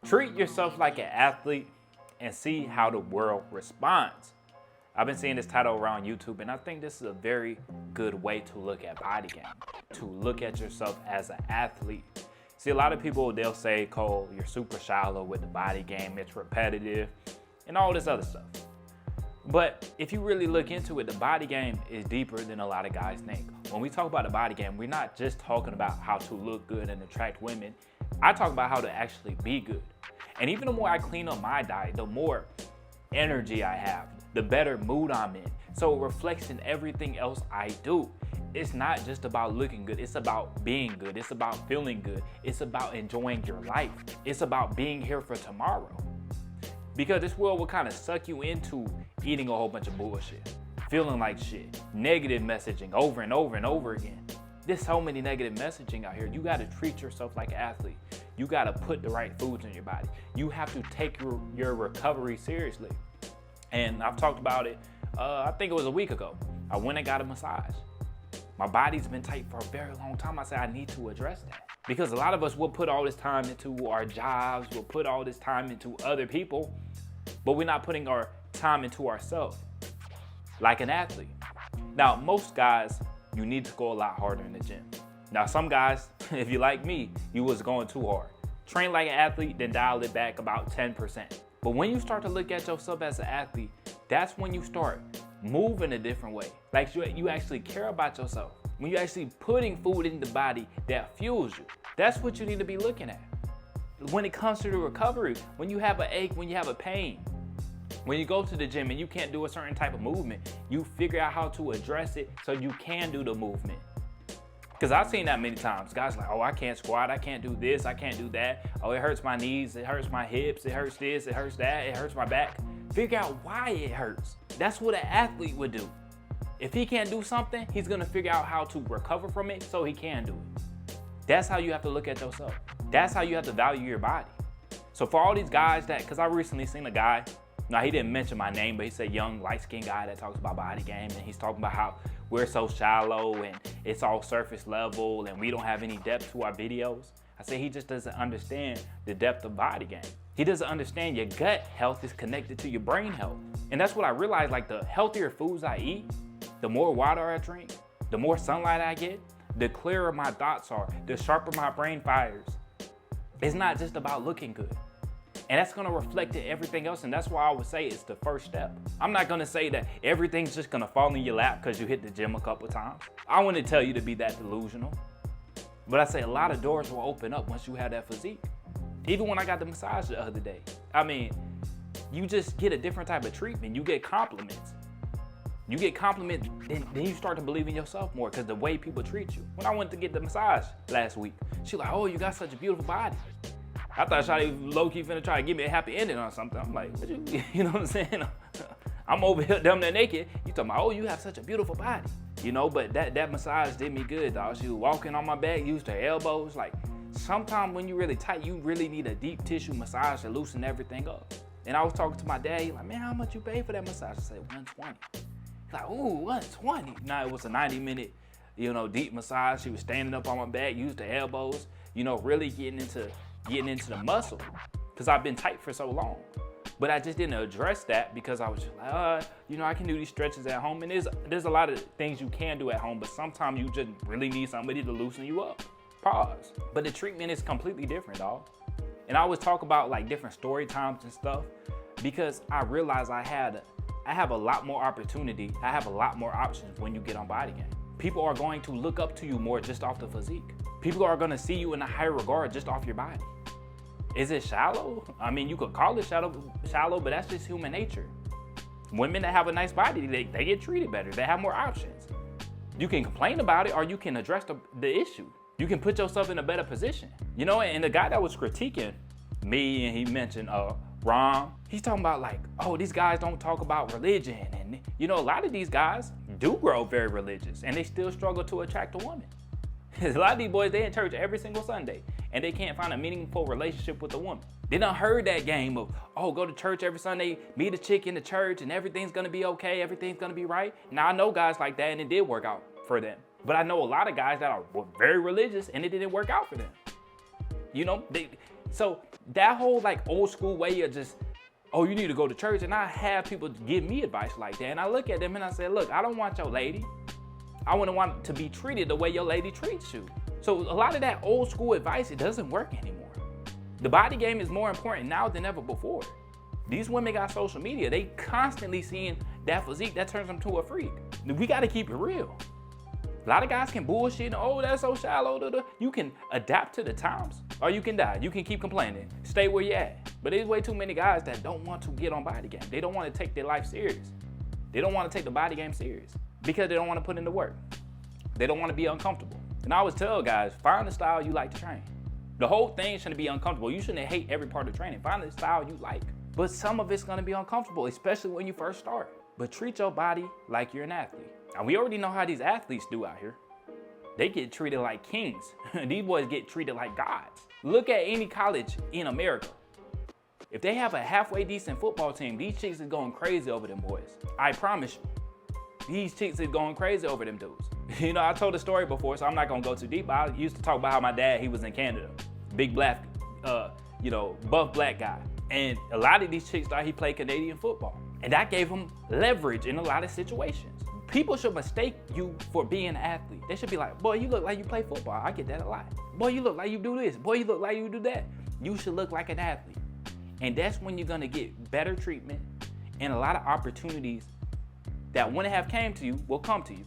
Treat yourself like an athlete and see how the world responds. I've been seeing this title around YouTube, and I think this is a very good way to look at body game, to look at yourself as an athlete. See, a lot of people, they'll say, Cole, you're super shallow with the body game, it's repetitive, and all this other stuff. But if you really look into it, the body game is deeper than a lot of guys think. When we talk about the body game, we're not just talking about how to look good and attract women. I talk about how to actually be good. And even the more I clean up my diet, the more energy I have, the better mood I'm in. So it reflects in everything else I do. It's not just about looking good. It's about being good. It's about feeling good. It's about enjoying your life. It's about being here for tomorrow. Because this world will kind of suck you into eating a whole bunch of bullshit, feeling like shit, negative messaging over and over and over again. There's so many negative messaging out here. You got to treat yourself like an athlete. You got to put the right foods in your body. You have to take your recovery seriously. And I've talked about it, I think it was a week ago. I went and got a massage. My body's been tight for a very long time. I said I need to address that. Because a lot of us will put all this time into our jobs, we'll put all this time into other people, but we're not putting our time into ourselves, like an athlete. Now, most guys, you need to go a lot harder in the gym. Now, some guys, if you like me, you was going too hard. Train like an athlete, then dial it back about 10%. But when you start to look at yourself as an athlete, that's when you start moving a different way. Like you actually care about yourself. When you're actually putting food in the body that fuels you. That's what you need to be looking at. When it comes to the recovery, when you have an ache, when you have a pain, when you go to the gym and you can't do a certain type of movement, you figure out how to address it so you can do the movement. Because I've seen that many times. Guys like, oh, I can't squat, I can't do this, I can't do that. Oh, it hurts my knees, it hurts my hips, it hurts this, it hurts that, it hurts my back. Figure out why it hurts. That's what an athlete would do. If he can't do something, he's gonna figure out how to recover from it so he can do it. That's how you have to look at yourself. That's how you have to value your body. So for all these guys because I recently seen a guy, now he didn't mention my name, but he's a young light-skinned guy that talks about body game, and he's talking about how we're so shallow and it's all surface level and we don't have any depth to our videos. I say he just doesn't understand the depth of body game. He doesn't understand your gut health is connected to your brain health. And that's what I realized, like the healthier foods I eat, the more water I drink, the more sunlight I get, the clearer my thoughts are, the sharper my brain fires. It's not just about looking good. And that's gonna reflect in everything else, and that's why I would say it's the first step. I'm not gonna say that everything's just gonna fall in your lap because you hit the gym a couple times. I wouldn't tell you to be that delusional. But I say a lot of doors will open up once you have that physique. Even when I got the massage the other day. I mean, you just get a different type of treatment. You get compliments. You get compliments, then you start to believe in yourself more because the way people treat you. When I went to get the massage last week, she like, oh, you got such a beautiful body. I thought Shawty low-key finna try to give me a happy ending or something. I'm like, you know what I'm saying? I'm over here damn near naked. You talking about, oh, you have such a beautiful body. You know, but that massage did me good, dog. She was walking on my back, used her elbows. Like, sometimes when you're really tight, you really need a deep tissue massage to loosen everything up. And I was talking to my dad, he's like, man, how much you pay for that massage? I said, $120. He's like, ooh, $120. Now it was a 90-minute, deep massage. She was standing up on my back, used her elbows, really getting into the muscle, because I've been tight for so long. But I just didn't address that because I was just like, I can do these stretches at home. And there's a lot of things you can do at home, but sometimes you just really need somebody to loosen you up. Pause. But the treatment is completely different, dog. And I always talk about like different story times and stuff because I realized I have a lot more opportunity. I have a lot more options when you get on body game. People are going to look up to you more just off the physique. People are going to see you in a higher regard just off your body. Is it shallow? I mean, you could call it shallow, but that's just human nature. Women that have a nice body, they get treated better. They have more options. You can complain about it or you can address the issue. You can put yourself in a better position. And the guy that was critiquing me, and he mentioned Ron, he's talking about like, oh, these guys don't talk about religion. And a lot of these guys do grow very religious and they still struggle to attract a woman. A lot of these boys, they in church every single Sunday and they can't find a meaningful relationship with a woman. They done heard that game of, oh, go to church every Sunday, meet a chick in the church and everything's gonna be okay, everything's gonna be right. Now I know guys like that and it did work out for them. But I know a lot of guys that were very religious and it didn't work out for them. So that whole like old school way of just, oh, you need to go to church, and I have people give me advice like that, and I look at them and I say, look, I don't want your lady. I wouldn't want to be treated the way your lady treats you. So a lot of that old school advice, it doesn't work anymore. The body game is more important now than ever before. These women got social media. They constantly seeing that physique that turns them to a freak. We got to keep it real. A lot of guys can bullshit and, oh, that's so shallow. You can adapt to the times or you can die. You can keep complaining. Stay where you're at. But there's way too many guys that don't want to get on body game. They don't want to take their life serious. They don't want to take the body game serious because they don't want to put in the work. They don't want to be uncomfortable. And I always tell guys, find the style you like to train. The whole thing shouldn't be uncomfortable. You shouldn't hate every part of training. Find the style you like. But some of it's gonna be uncomfortable, especially when you first start. But treat your body like you're an athlete. And we already know how these athletes do out here. They get treated like kings. These boys get treated like gods. Look at any college in America. If they have a halfway decent football team, these chicks is going crazy over them boys. I promise you. These chicks is going crazy over them dudes. You know, I told a story before, so I'm not gonna go too deep. I used to talk about how my dad, he was in Canada. Big black, buff black guy. And a lot of these chicks thought he played Canadian football. And that gave him leverage in a lot of situations. People should mistake you for being an athlete. They should be like, boy, you look like you play football. I get that a lot. Boy, you look like you do this. Boy, you look like you do that. You should look like an athlete. And that's when you're gonna get better treatment and a lot of opportunities that wouldn't have came to you will come to you.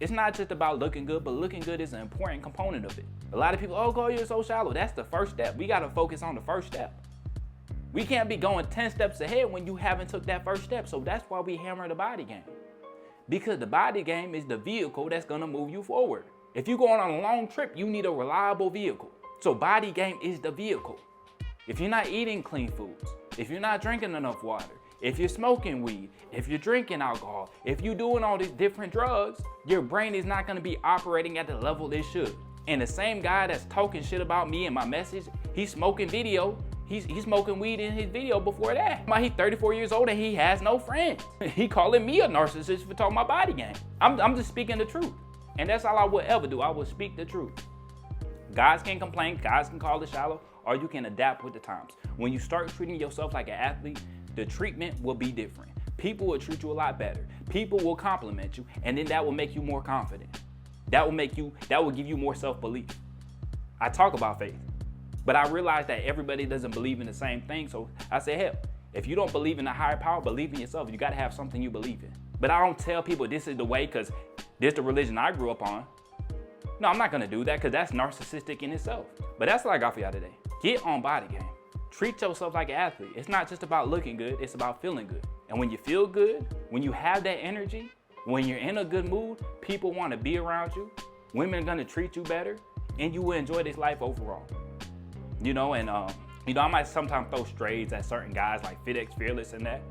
It's not just about looking good, but looking good is an important component of it. A lot of people, oh, God, you're so shallow. That's the first step. We gotta focus on the first step. We can't be going 10 steps ahead when you haven't took that first step. So that's why we hammer the body game. Because the body game is the vehicle that's gonna move you forward. If you're going on a long trip, you need a reliable vehicle. So body game is the vehicle. If you're not eating clean foods, if you're not drinking enough water, if you're smoking weed, if you're drinking alcohol, if you're doing all these different drugs, your brain is not gonna be operating at the level it should. And the same guy that's talking shit about me and my message, he's smoking video, he's smoking weed in his video before that. He's 34 years old and he has no friends. He calling me a narcissist for talking my body game. I'm just speaking the truth. And that's all I would ever do. I would speak the truth. Guys can complain, guys can call it shallow, or you can adapt with the times. When you start treating yourself like an athlete, the treatment will be different. People will treat you a lot better. People will compliment you, and then that will make you more confident. That will give you more self-belief. I talk about faith, but I realize that everybody doesn't believe in the same thing, so I say, hell, if you don't believe in a higher power, believe in yourself. You gotta have something you believe in. But I don't tell people this is the way because this is the religion I grew up on. No, I'm not gonna do that because that's narcissistic in itself. But that's what I got for y'all today. Get on body game. Treat yourself like an athlete. It's not just about looking good, it's about feeling good. And when you feel good, when you have that energy, when you're in a good mood, people want to be around you. Women are gonna treat you better, and you will enjoy this life overall. You know, and I might sometimes throw strays at certain guys like FitX Fearless and that.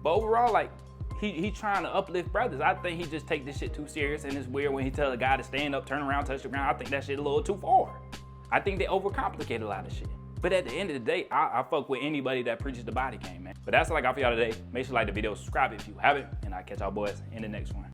But overall, like, he trying to uplift brothers. I think he just take this shit too serious, and it's weird when he tell a guy to stand up, turn around, touch the ground. I think that shit a little too far. I think they overcomplicate a lot of shit. But at the end of the day, I fuck with anybody that preaches the body game, man. But that's all I got for y'all today. Make sure you like the video, subscribe if you haven't, and I'll catch y'all boys in the next one.